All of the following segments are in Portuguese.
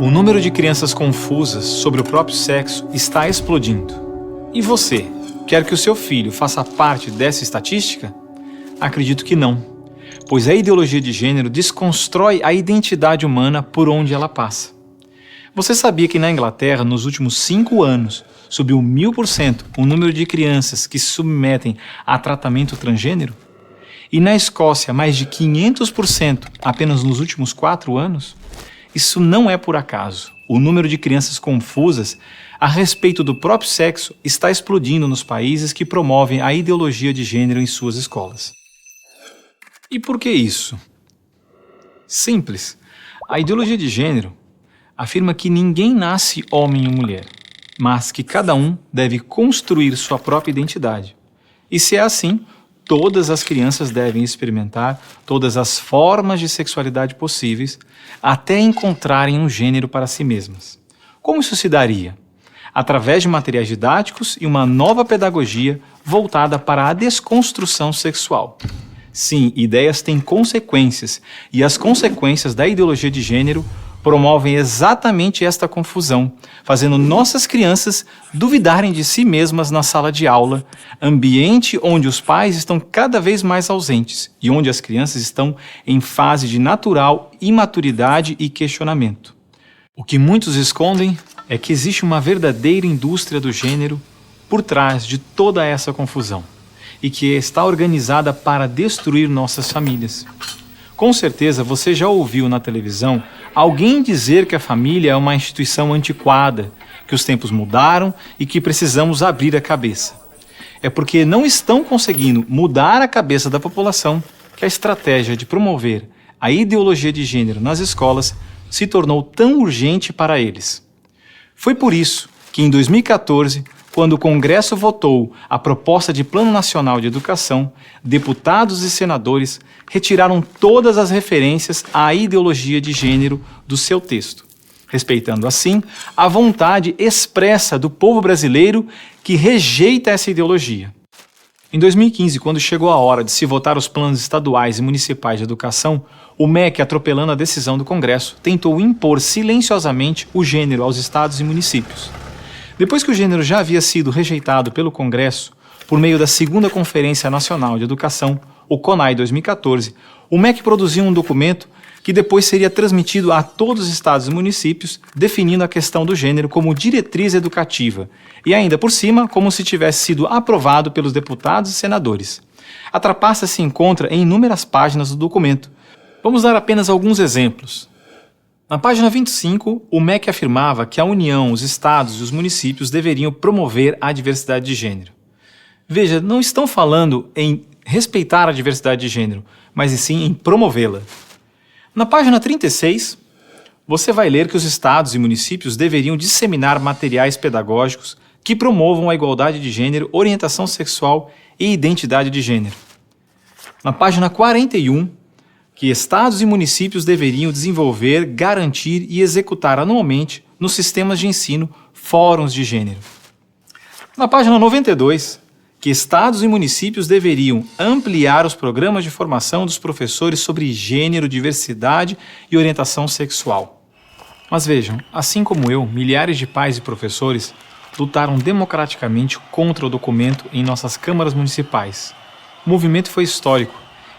O número de crianças confusas sobre o próprio sexo está explodindo. E você, quer que o seu filho faça parte dessa estatística? Acredito que não, pois a ideologia de gênero desconstrói a identidade humana por onde ela passa. Você sabia que na Inglaterra, nos últimos 5 anos, subiu 1000% o número de crianças que se submetem a tratamento transgênero? E na Escócia, mais de 500% apenas nos últimos 4 anos? Isso não é por acaso. O número de crianças confusas a respeito do próprio sexo está explodindo nos países que promovem a ideologia de gênero em suas escolas. E por que isso? Simples. A ideologia de gênero afirma que ninguém nasce homem ou mulher, mas que cada um deve construir sua própria identidade. E se é assim, todas as crianças devem experimentar todas as formas de sexualidade possíveis até encontrarem um gênero para si mesmas. Como isso se daria? Através de materiais didáticos e uma nova pedagogia voltada para a desconstrução sexual. Sim, ideias têm consequências, e as consequências da ideologia de gênero promovem exatamente esta confusão, fazendo nossas crianças duvidarem de si mesmas na sala de aula, ambiente onde os pais estão cada vez mais ausentes e onde as crianças estão em fase de natural imaturidade e questionamento. O que muitos escondem é que existe uma verdadeira indústria do gênero por trás de toda essa confusão e que está organizada para destruir nossas famílias. Com certeza você já ouviu na televisão alguém dizer que a família é uma instituição antiquada, que os tempos mudaram e que precisamos abrir a cabeça. É porque não estão conseguindo mudar a cabeça da população que a estratégia de promover a ideologia de gênero nas escolas se tornou tão urgente para eles. Foi por isso que em 2014, quando o Congresso votou a proposta de Plano Nacional de Educação, deputados e senadores retiraram todas as referências à ideologia de gênero do seu texto, respeitando assim a vontade expressa do povo brasileiro que rejeita essa ideologia. Em 2015, quando chegou a hora de se votar os planos estaduais e municipais de educação, o MEC, atropelando a decisão do Congresso, tentou impor silenciosamente o gênero aos estados e municípios. Depois que o gênero já havia sido rejeitado pelo Congresso, por meio da Segunda Conferência Nacional de Educação, o CONAE 2014, o MEC produziu um documento que depois seria transmitido a todos os estados e municípios, definindo a questão do gênero como diretriz educativa, e ainda por cima, como se tivesse sido aprovado pelos deputados e senadores. A trapaça se encontra em inúmeras páginas do documento. Vamos dar apenas alguns exemplos. Na página 25, o MEC afirmava que a União, os estados e os municípios deveriam promover a diversidade de gênero. Veja, não estão falando em respeitar a diversidade de gênero, mas sim em promovê-la. Na página 36, você vai ler que os estados e municípios deveriam disseminar materiais pedagógicos que promovam a igualdade de gênero, orientação sexual e identidade de gênero. Na página 41, que estados e municípios deveriam desenvolver, garantir e executar anualmente nos sistemas de ensino fóruns de gênero. Na página 92, que estados e municípios deveriam ampliar os programas de formação dos professores sobre gênero, diversidade e orientação sexual. Mas vejam, assim como eu, milhares de pais e professores lutaram democraticamente contra o documento em nossas câmaras municipais. O movimento foi histórico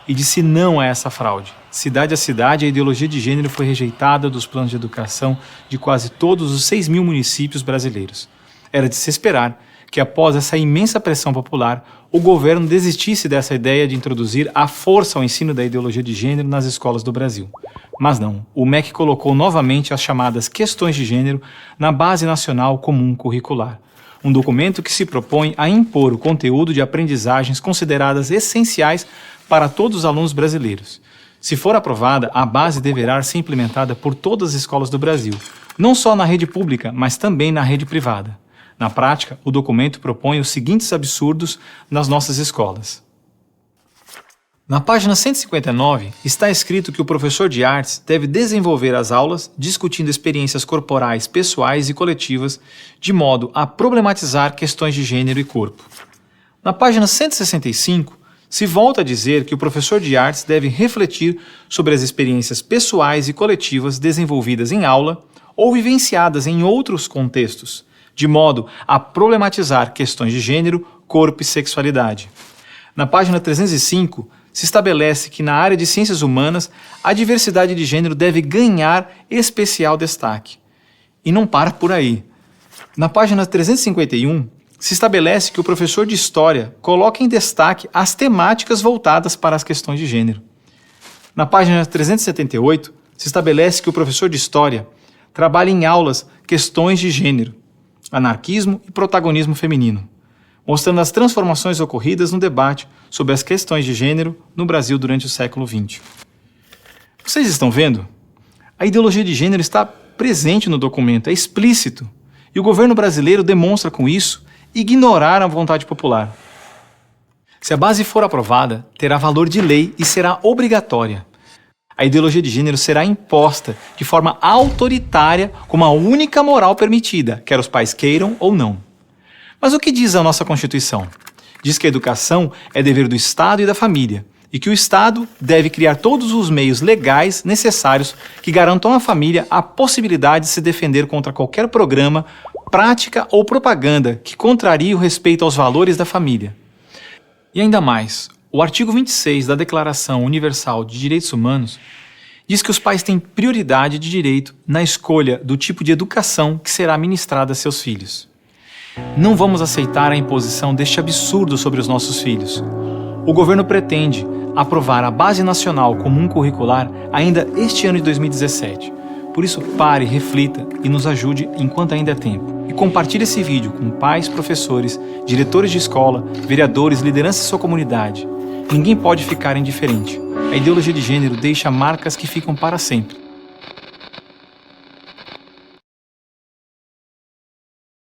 e disse não a essa fraude. Cidade a cidade, a ideologia de gênero foi rejeitada dos planos de educação de quase todos os 6.000 municípios brasileiros. Era de se esperar que, após essa imensa pressão popular, o governo desistisse dessa ideia de introduzir à força o ensino da ideologia de gênero nas escolas do Brasil. Mas não, o MEC colocou novamente as chamadas questões de gênero na Base Nacional Comum Curricular, um documento que se propõe a impor o conteúdo de aprendizagens consideradas essenciais para todos os alunos brasileiros. Se for aprovada, a base deverá ser implementada por todas as escolas do Brasil, não só na rede pública, mas também na rede privada. Na prática, o documento propõe os seguintes absurdos nas nossas escolas. Na página 159, está escrito que o professor de artes deve desenvolver as aulas discutindo experiências corporais, pessoais e coletivas, de modo a problematizar questões de gênero e corpo. Na página 165, se volta a dizer que o professor de artes deve refletir sobre as experiências pessoais e coletivas desenvolvidas em aula ou vivenciadas em outros contextos, de modo a problematizar questões de gênero, corpo e sexualidade. Na página 305, se estabelece que na área de ciências humanas, a diversidade de gênero deve ganhar especial destaque. E não para por aí. Na página 351, se estabelece que o professor de História coloca em destaque as temáticas voltadas para as questões de gênero. Na página 378, se estabelece que o professor de História trabalha em aulas questões de gênero, anarquismo e protagonismo feminino, mostrando as transformações ocorridas no debate sobre as questões de gênero no Brasil durante o século XX. Vocês estão vendo? A ideologia de gênero está presente no documento, é explícito, e o governo brasileiro demonstra com isso ignorar a vontade popular. Se a base for aprovada, terá valor de lei e será obrigatória. A ideologia de gênero será imposta de forma autoritária como a única moral permitida, quer os pais queiram ou não. Mas o que diz a nossa Constituição? Diz que a educação é dever do Estado e da família, e que o Estado deve criar todos os meios legais necessários que garantam à família a possibilidade de se defender contra qualquer programa, prática ou propaganda que contrarie o respeito aos valores da família. E ainda mais, o artigo 26 da Declaração Universal de Direitos Humanos diz que os pais têm prioridade de direito na escolha do tipo de educação que será ministrada a seus filhos. Não vamos aceitar a imposição deste absurdo sobre os nossos filhos. O governo pretende aprovar a Base Nacional Comum Curricular ainda este ano de 2017. Por isso, pare, reflita e nos ajude enquanto ainda é tempo. E compartilhe esse vídeo com pais, professores, diretores de escola, vereadores, lideranças de sua comunidade. Ninguém pode ficar indiferente. A ideologia de gênero deixa marcas que ficam para sempre.